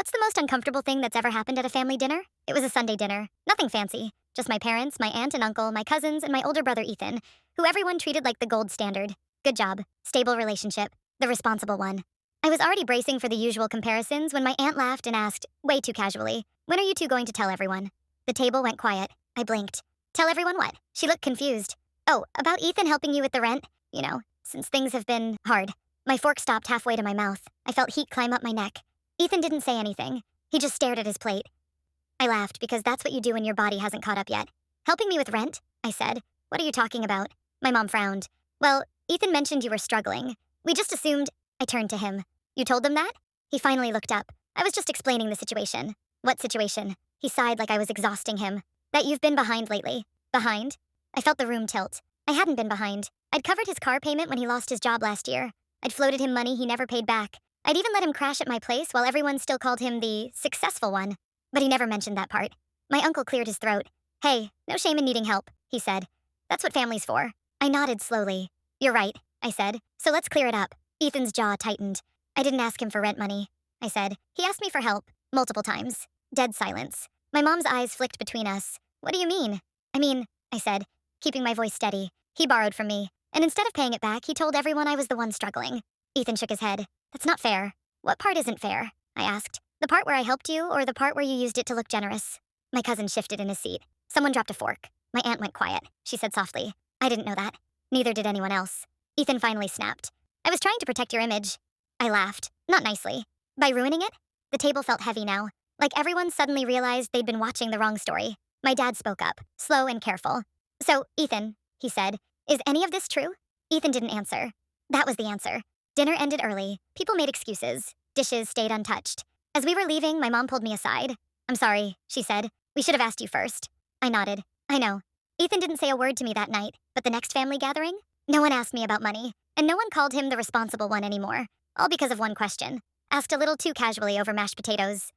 What's the most uncomfortable thing that's ever happened at a family dinner? It was a Sunday dinner. Nothing fancy. Just my parents, my aunt and uncle, my cousins, and my older brother Ethan, who everyone treated like the gold standard. Good job. Stable relationship. The responsible one. I was already bracing for the usual comparisons when my aunt laughed and asked, way too casually, "When are you two going to tell everyone?" The table went quiet. I blinked. Tell everyone what? She looked confused. Oh, about Ethan helping you with the rent? Since things have been hard. My fork stopped halfway to my mouth. I felt heat climb up my neck. Ethan didn't say anything. He just stared at his plate. I laughed because that's what you do when your body hasn't caught up yet. Helping me with rent? I said. What are you talking about? My mom frowned. Well, Ethan mentioned you were struggling. We just assumed. I turned to him. You told them that? He finally looked up. I was just explaining the situation. What situation? He sighed like I was exhausting him. That you've been behind lately. Behind? I felt the room tilt. I hadn't been behind. I'd covered his car payment when he lost his job last year. I'd floated him money he never paid back. I'd even let him crash at my place while everyone still called him the successful one. But he never mentioned that part. My uncle cleared his throat. Hey, no shame in needing help, he said. That's what family's for. I nodded slowly. You're right, I said. So let's clear it up. Ethan's jaw tightened. I didn't ask him for rent money, I said. He asked me for help, multiple times. Dead silence. My mom's eyes flicked between us. What do you mean? I said, keeping my voice steady. He borrowed from me, and instead of paying it back, he told everyone I was the one struggling. Ethan shook his head. That's not fair. What part isn't fair? I asked. The part where I helped you, or the part where you used it to look generous? My cousin shifted in his seat. Someone dropped a fork. My aunt went quiet. She said softly, I didn't know that. Neither did anyone else. Ethan finally snapped. I was trying to protect your image. I laughed. Not nicely. By ruining it? The table felt heavy now. Like everyone suddenly realized they'd been watching the wrong story. My dad spoke up, slow and careful. So, Ethan, he said, is any of this true? Ethan didn't answer. That was the answer. Dinner ended early. People made excuses. Dishes stayed untouched. As we were leaving, my mom pulled me aside. I'm sorry, she said. We should have asked you first. I nodded. I know. Ethan didn't say a word to me that night, but the next family gathering? No one asked me about money, and no one called him the responsible one anymore. All because of one question. Asked a little too casually over mashed potatoes.